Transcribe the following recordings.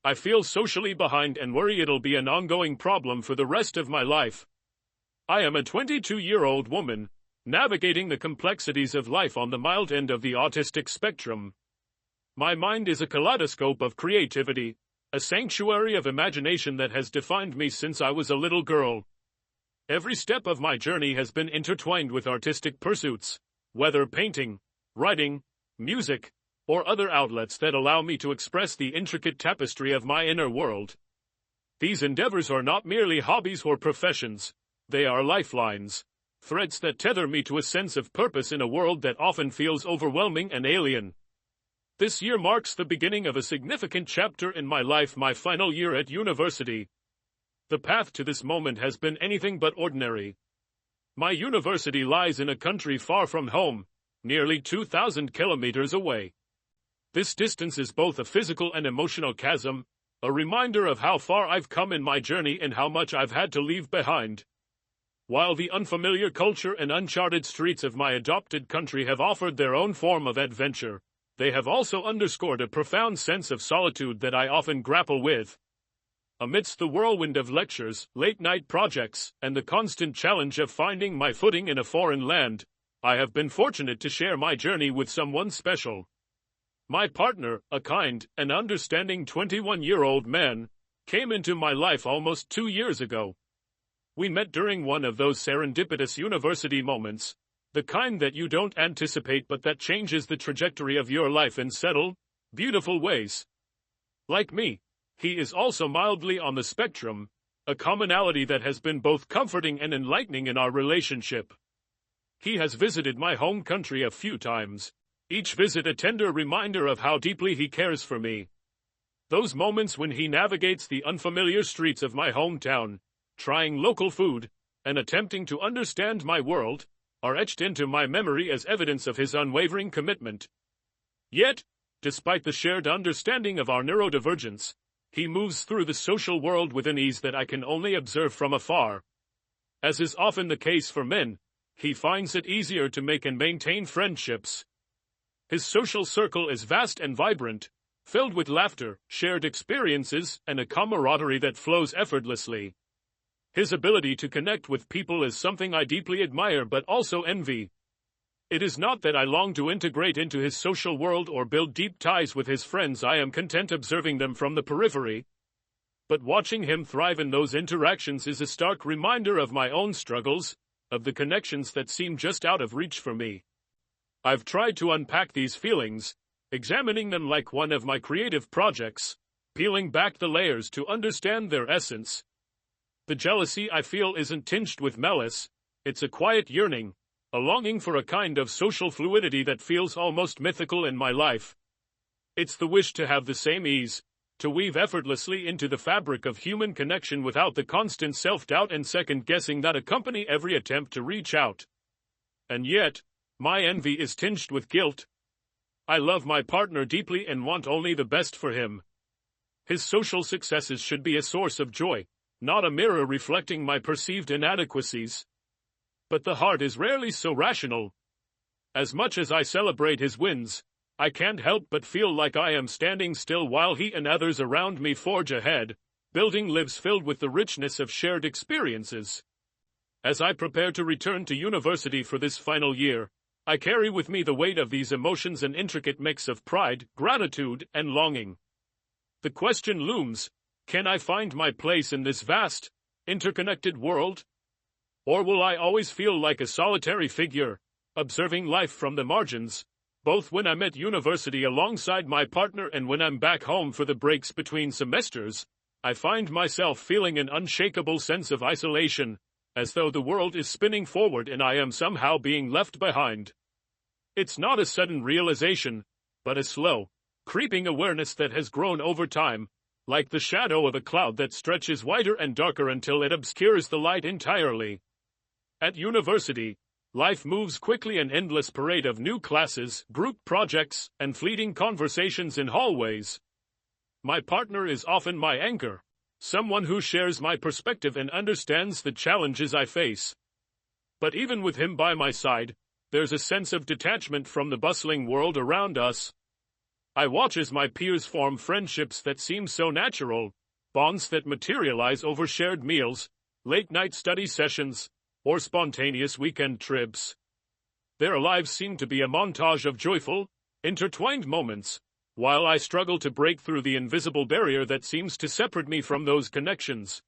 I feel socially behind and worry it'll be an ongoing problem for the rest of my life. I am a 22-year-old woman, navigating the complexities of life on the mild end of the autistic spectrum. My mind is a kaleidoscope of creativity, a sanctuary of imagination that has defined me since I was a little girl. Every step of my journey has been intertwined with artistic pursuits, whether painting, writing, music, or other outlets that allow me to express the intricate tapestry of my inner world. These endeavors are not merely hobbies or professions, they are lifelines, threads that tether me to a sense of purpose in a world that often feels overwhelming and alien. This year marks the beginning of a significant chapter in my life, my final year at university. The path to this moment has been anything but ordinary. My university lies in a country far from home, nearly 2,000 kilometers away. This distance is both a physical and emotional chasm, a reminder of how far I've come in my journey and how much I've had to leave behind. While the unfamiliar culture and uncharted streets of my adopted country have offered their own form of adventure, they have also underscored a profound sense of solitude that I often grapple with. Amidst the whirlwind of lectures, late-night projects, and the constant challenge of finding my footing in a foreign land, I have been fortunate to share my journey with someone special. My partner, a kind and understanding 21-year-old man, came into my life almost 2 years ago. We met during one of those serendipitous university moments, the kind that you don't anticipate but that changes the trajectory of your life in subtle, beautiful ways. Like me, he is also mildly on the spectrum, a commonality that has been both comforting and enlightening in our relationship. He has visited my home country a few times, each visit a tender reminder of how deeply he cares for me. Those moments when he navigates the unfamiliar streets of my hometown, trying local food, and attempting to understand my world, are etched into my memory as evidence of his unwavering commitment. Yet, despite the shared understanding of our neurodivergence, he moves through the social world with an ease that I can only observe from afar. As is often the case for men, he finds it easier to make and maintain friendships. His social circle is vast and vibrant, filled with laughter, shared experiences, and a camaraderie that flows effortlessly. His ability to connect with people is something I deeply admire but also envy. It is not that I long to integrate into his social world or build deep ties with his friends. I am content observing them from the periphery. But watching him thrive in those interactions is a stark reminder of my own struggles, of the connections that seem just out of reach for me. I've tried to unpack these feelings, examining them like one of my creative projects, peeling back the layers to understand their essence. The jealousy I feel isn't tinged with malice, it's a quiet yearning, a longing for a kind of social fluidity that feels almost mythical in my life. It's the wish to have the same ease, to weave effortlessly into the fabric of human connection without the constant self-doubt and second-guessing that accompany every attempt to reach out. And yet, my envy is tinged with guilt. I love my partner deeply and want only the best for him. His social successes should be a source of joy, not a mirror reflecting my perceived inadequacies. But the heart is rarely so rational. As much as I celebrate his wins, I can't help but feel like I am standing still while he and others around me forge ahead, building lives filled with the richness of shared experiences. As I prepare to return to university for this final year, I carry with me the weight of these emotions, an intricate mix of pride, gratitude, and longing. The question looms, can I find my place in this vast, interconnected world? Or will I always feel like a solitary figure, observing life from the margins, both when I'm at university alongside my partner and when I'm back home for the breaks between semesters? I find myself feeling an unshakable sense of isolation, as though the world is spinning forward and I am somehow being left behind. It's not a sudden realization, but a slow, creeping awareness that has grown over time, like the shadow of a cloud that stretches wider and darker until it obscures the light entirely. At university, life moves quickly, an endless parade of new classes, group projects, and fleeting conversations in hallways. My partner is often my anchor, someone who shares my perspective and understands the challenges I face. But even with him by my side, there's a sense of detachment from the bustling world around us. I watch as my peers form friendships that seem so natural, bonds that materialize over shared meals, late-night study sessions, or spontaneous weekend trips. Their lives seem to be a montage of joyful, intertwined moments, while I struggle to break through the invisible barrier that seems to separate me from those connections.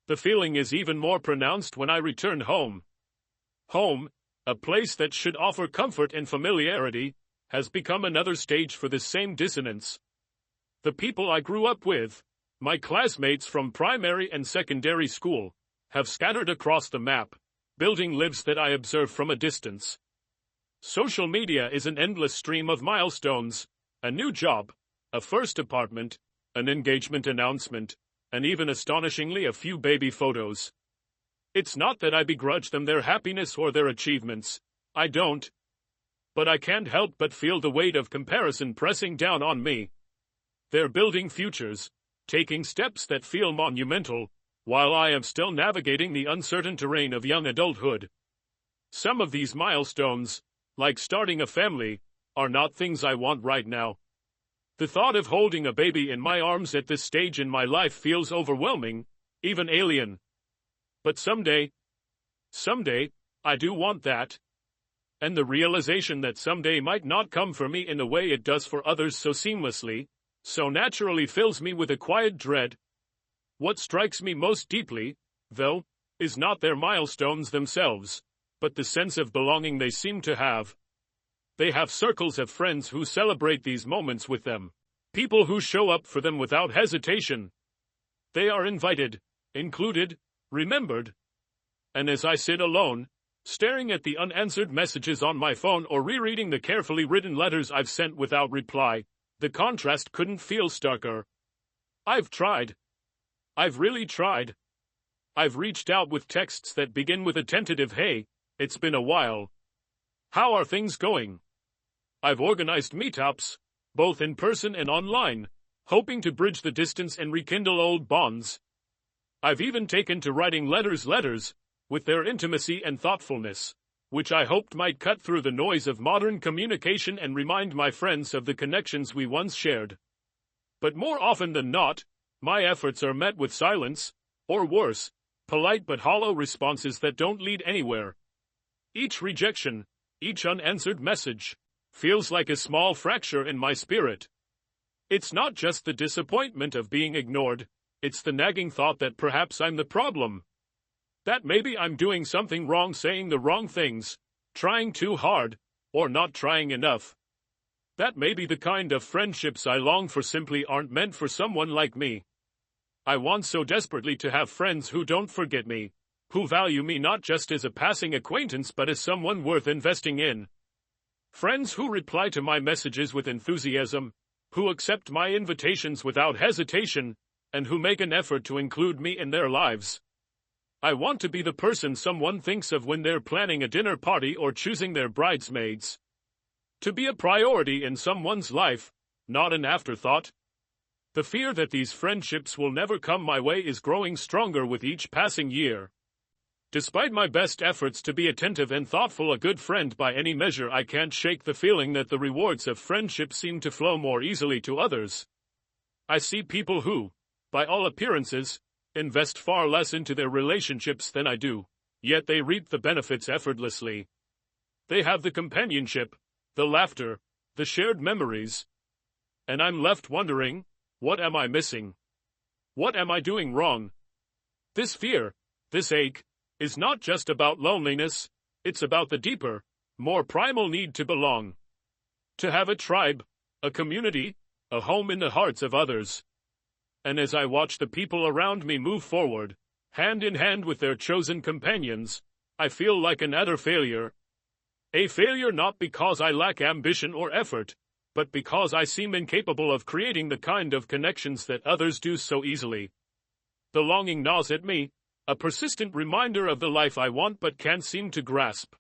The feeling is even more pronounced when I return home. Home, a place that should offer comfort and familiarity, has become another stage for this same dissonance. The people I grew up with, my classmates from primary and secondary school, have scattered across the map, building lives that I observe from a distance. Social media is an endless stream of milestones, a new job, a first apartment, an engagement announcement, and even astonishingly a few baby photos. It's not that I begrudge them their happiness or their achievements, I don't. But I can't help but feel the weight of comparison pressing down on me. They're building futures, taking steps that feel monumental, while I am still navigating the uncertain terrain of young adulthood. Some of these milestones, like starting a family, are not things I want right now. The thought of holding a baby in my arms at this stage in my life feels overwhelming, even alien. But someday, I do want that. And the realization that someday might not come for me in the way it does for others so seamlessly, so naturally fills me with a quiet dread. What strikes me most deeply, though, is not their milestones themselves, but the sense of belonging they seem to have. They have circles of friends who celebrate these moments with them, people who show up for them without hesitation. They are invited, included, remembered. And as I sit alone, staring at the unanswered messages on my phone or rereading the carefully written letters I've sent without reply, the contrast couldn't feel starker. I've tried. I've really tried. I've reached out with texts that begin with a tentative "Hey, it's been a while. How are things going?" I've organized meetups, both in person and online, hoping to bridge the distance and rekindle old bonds. I've even taken to writing letters, with their intimacy and thoughtfulness, which I hoped might cut through the noise of modern communication and remind my friends of the connections we once shared. But more often than not, my efforts are met with silence, or worse, polite but hollow responses that don't lead anywhere. Each rejection, each unanswered message, feels like a small fracture in my spirit. It's not just the disappointment of being ignored, it's the nagging thought that perhaps I'm the problem. That maybe I'm doing something wrong, saying the wrong things, trying too hard, or not trying enough. That maybe the kind of friendships I long for simply aren't meant for someone like me. I want so desperately to have friends who don't forget me, who value me not just as a passing acquaintance but as someone worth investing in. Friends who reply to my messages with enthusiasm, who accept my invitations without hesitation, and who make an effort to include me in their lives. I want to be the person someone thinks of when they're planning a dinner party or choosing their bridesmaids. To be a priority in someone's life, not an afterthought. The fear that these friendships will never come my way is growing stronger with each passing year. Despite my best efforts to be attentive and thoughtful, a good friend by any measure, I can't shake the feeling that the rewards of friendship seem to flow more easily to others. I see people who, by all appearances, invest far less into their relationships than I do, yet they reap the benefits effortlessly. They have the companionship, the laughter, the shared memories. And I'm left wondering, what am I missing? What am I doing wrong? This fear, this ache, is not just about loneliness, it's about the deeper, more primal need to belong. To have a tribe, a community, a home in the hearts of others. And as I watch the people around me move forward, hand in hand with their chosen companions, I feel like an utter failure. A failure not because I lack ambition or effort, but because I seem incapable of creating the kind of connections that others do so easily. The longing gnaws at me, a persistent reminder of the life I want but can't seem to grasp.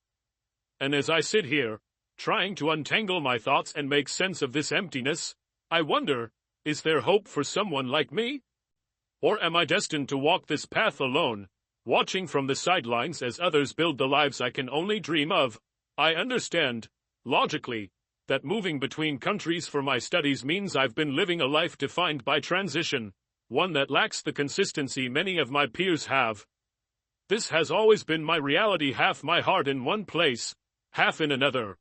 And as I sit here, trying to untangle my thoughts and make sense of this emptiness, I wonder, is there hope for someone like me? Or am I destined to walk this path alone, watching from the sidelines as others build the lives I can only dream of? I understand, logically, that moving between countries for my studies means I've been living a life defined by transition, one that lacks the consistency many of my peers have. This has always been my reality, half my heart in one place, half in another.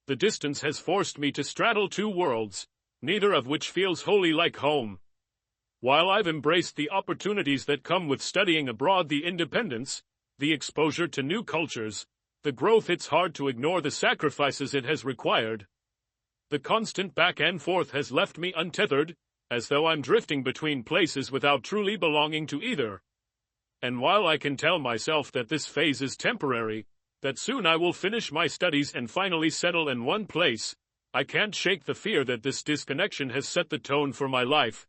The distance has forced me to straddle two worlds, neither of which feels wholly like home. While I've embraced the opportunities that come with studying abroad, the independence, the exposure to new cultures, the growth, it's hard to ignore the sacrifices it has required. The constant back and forth has left me untethered, as though I'm drifting between places without truly belonging to either. And while I can tell myself that this phase is temporary, that soon I will finish my studies and finally settle in one place, I can't shake the fear that this disconnection has set the tone for my life.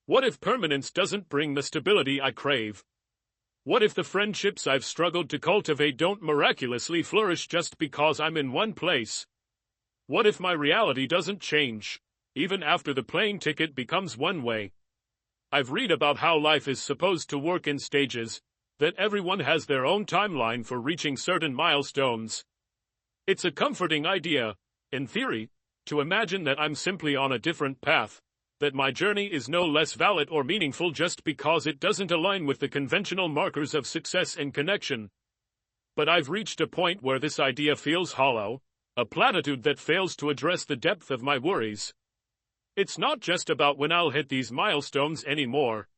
What if permanence doesn't bring the stability I crave? What if the friendships I've struggled to cultivate don't miraculously flourish just because I'm in one place? What if my reality doesn't change, even after the plane ticket becomes one way? I've read about how life is supposed to work in stages, that everyone has their own timeline for reaching certain milestones. It's a comforting idea, in theory, to imagine that I'm simply on a different path, that my journey is no less valid or meaningful just because it doesn't align with the conventional markers of success and connection. But I've reached a point where this idea feels hollow, a platitude that fails to address the depth of my worries. It's not just about when I'll hit these milestones anymore.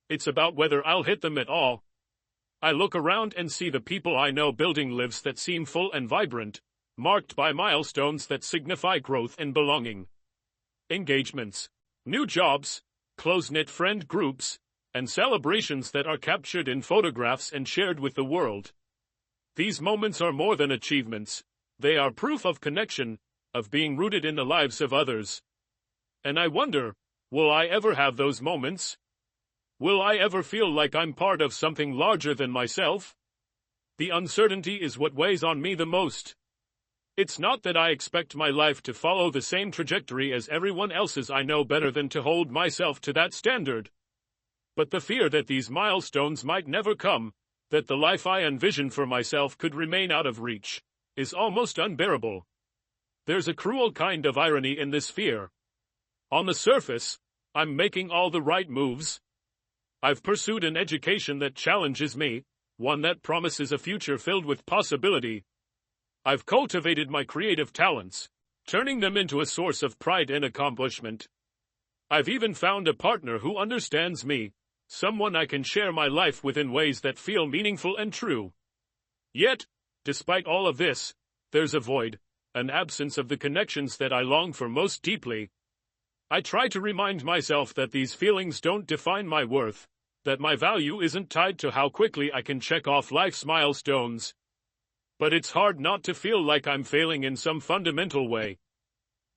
It's about whether I'll hit them at all. I look around and see the people I know building lives that seem full and vibrant, marked by milestones that signify growth and belonging. Engagements, new jobs, close-knit friend groups, and celebrations that are captured in photographs and shared with the world. These moments are more than achievements. They are proof of connection, of being rooted in the lives of others. And I wonder, will I ever have those moments? Will I ever feel like I'm part of something larger than myself? The uncertainty is what weighs on me the most. It's not that I expect my life to follow the same trajectory as everyone else's. I know better than to hold myself to that standard. But the fear that these milestones might never come, that the life I envision for myself could remain out of reach, is almost unbearable. There's a cruel kind of irony in this fear. On the surface, I'm making all the right moves. I've pursued an education that challenges me, one that promises a future filled with possibility. I've cultivated my creative talents, turning them into a source of pride and accomplishment. I've even found a partner who understands me, someone I can share my life with in ways that feel meaningful and true. Yet, despite all of this, there's a void, an absence of the connections that I long for most deeply. I try to remind myself that these feelings don't define my worth, that my value isn't tied to how quickly I can check off life's milestones. But it's hard not to feel like I'm failing in some fundamental way.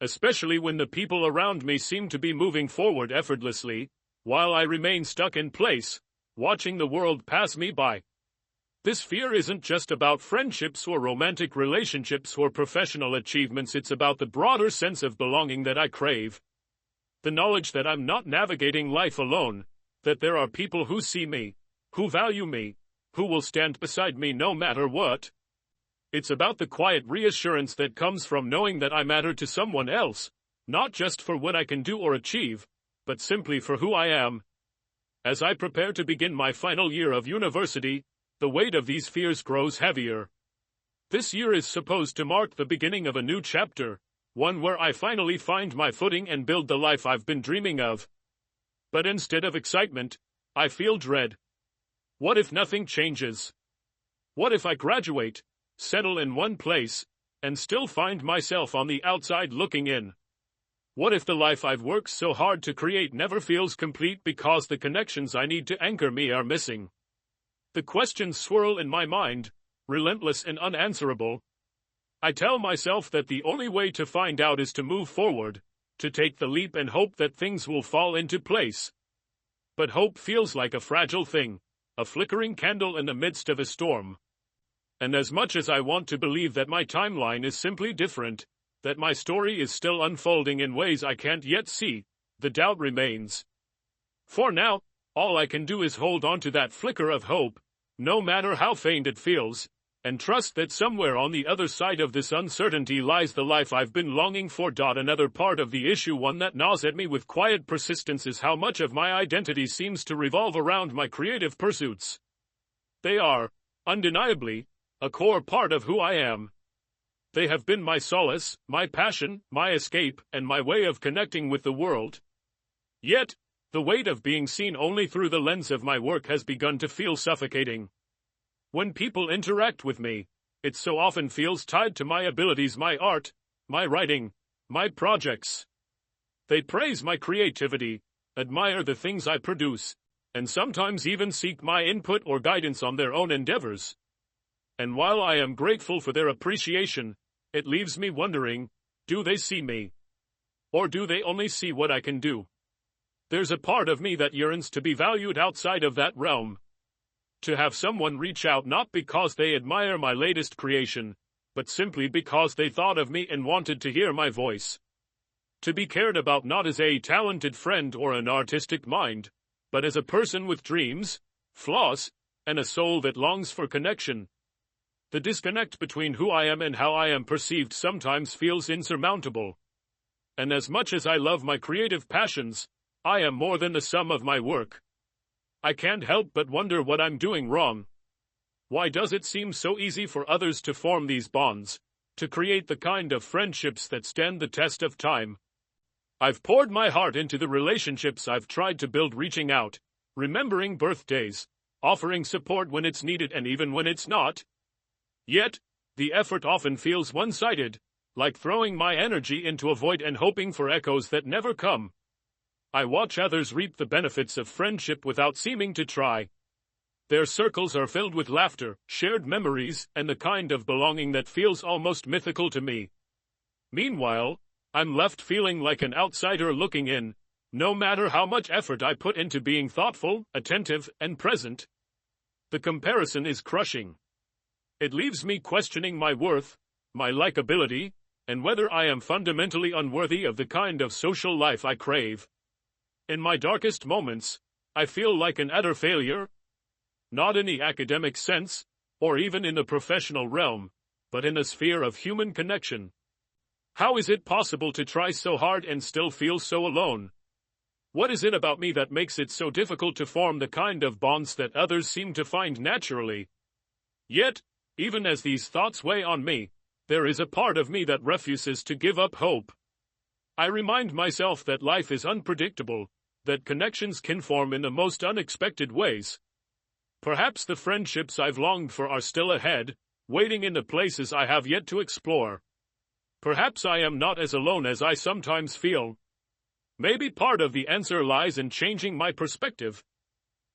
Especially when the people around me seem to be moving forward effortlessly, while I remain stuck in place, watching the world pass me by. This fear isn't just about friendships or romantic relationships or professional achievements. It's about the broader sense of belonging that I crave. The knowledge that I'm not navigating life alone, that there are people who see me, who value me, who will stand beside me no matter what. It's about the quiet reassurance that comes from knowing that I matter to someone else, not just for what I can do or achieve, but simply for who I am. As I prepare to begin my final year of university, the weight of these fears grows heavier. This year is supposed to mark the beginning of a new chapter, one where I finally find my footing and build the life I've been dreaming of. But instead of excitement, I feel dread. What if nothing changes? What if I graduate, settle in one place, and still find myself on the outside looking in? What if the life I've worked so hard to create never feels complete because the connections I need to anchor me are missing? The questions swirl in my mind, relentless and unanswerable. I tell myself that the only way to find out is to move forward, to take the leap and hope that things will fall into place. But hope feels like a fragile thing, a flickering candle in the midst of a storm. And as much as I want to believe that my timeline is simply different, that my story is still unfolding in ways I can't yet see, the doubt remains. For now, all I can do is hold on to that flicker of hope, no matter how faint it feels, and trust that somewhere on the other side of this uncertainty lies the life I've been longing for. Another part of the issue, one that gnaws at me with quiet persistence, is how much of my identity seems to revolve around my creative pursuits. They are, undeniably, a core part of who I am. They have been my solace, my passion, my escape, and my way of connecting with the world. Yet, the weight of being seen only through the lens of my work has begun to feel suffocating. When people interact with me, it so often feels tied to my abilities, my art, my writing, my projects. They praise my creativity, admire the things I produce, and sometimes even seek my input or guidance on their own endeavors. And while I am grateful for their appreciation, it leaves me wondering, do they see me? Or do they only see what I can do? There's a part of me that yearns to be valued outside of that realm. To have someone reach out not because they admire my latest creation, but simply because they thought of me and wanted to hear my voice. To be cared about not as a talented friend or an artistic mind, but as a person with dreams, flaws, and a soul that longs for connection. The disconnect between who I am and how I am perceived sometimes feels insurmountable. And as much as I love my creative passions, I am more than the sum of my work. I can't help but wonder what I'm doing wrong. Why does it seem so easy for others to form these bonds, to create the kind of friendships that stand the test of time? I've poured my heart into the relationships I've tried to build, reaching out, remembering birthdays, offering support when it's needed and even when it's not. Yet, the effort often feels one-sided, like throwing my energy into a void and hoping for echoes that never come. I watch others reap the benefits of friendship without seeming to try. Their circles are filled with laughter, shared memories, and the kind of belonging that feels almost mythical to me. Meanwhile, I'm left feeling like an outsider looking in, no matter how much effort I put into being thoughtful, attentive, and present. The comparison is crushing. It leaves me questioning my worth, my likability, and whether I am fundamentally unworthy of the kind of social life I crave. In my darkest moments, I feel like an utter failure. Not in the academic sense, or even in the professional realm, but in the sphere of human connection. How is it possible to try so hard and still feel so alone? What is it about me that makes it so difficult to form the kind of bonds that others seem to find naturally? Yet, even as these thoughts weigh on me, there is a part of me that refuses to give up hope. I remind myself that life is unpredictable, that connections can form in the most unexpected ways. Perhaps the friendships I've longed for are still ahead, waiting in the places I have yet to explore. Perhaps I am not as alone as I sometimes feel. Maybe part of the answer lies in changing my perspective.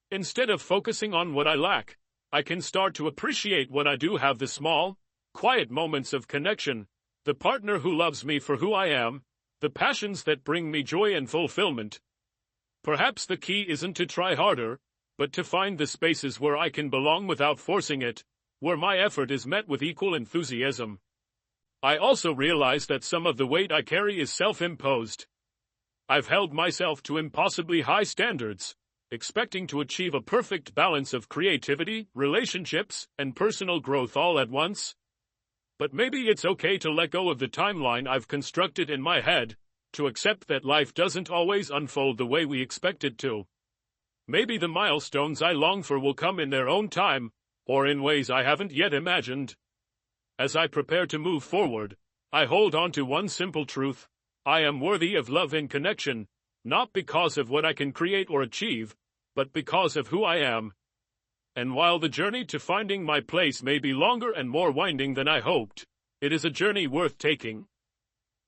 Instead of focusing on what I lack, I can start to appreciate what I do have: the small, quiet moments of connection, the partner who loves me for who I am, the passions that bring me joy and fulfillment. Perhaps the key isn't to try harder, but to find the spaces where I can belong without forcing it, where my effort is met with equal enthusiasm. I also realize that some of the weight I carry is self-imposed. I've held myself to impossibly high standards, expecting to achieve a perfect balance of creativity, relationships, and personal growth all at once. But maybe it's okay to let go of the timeline I've constructed in my head, to accept that life doesn't always unfold the way we expect it to. Maybe the milestones I long for will come in their own time, or in ways I haven't yet imagined. As I prepare to move forward, I hold on to one simple truth: I am worthy of love and connection, not because of what I can create or achieve, but because of who I am. And while the journey to finding my place may be longer and more winding than I hoped, it is a journey worth taking.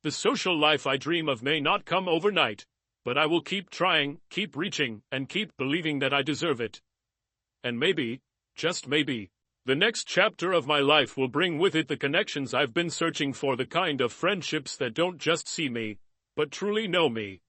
The social life I dream of may not come overnight, but I will keep trying, keep reaching, and keep believing that I deserve it. And maybe, just maybe, the next chapter of my life will bring with it the connections I've been searching for, the kind of friendships that don't just see me, but truly know me.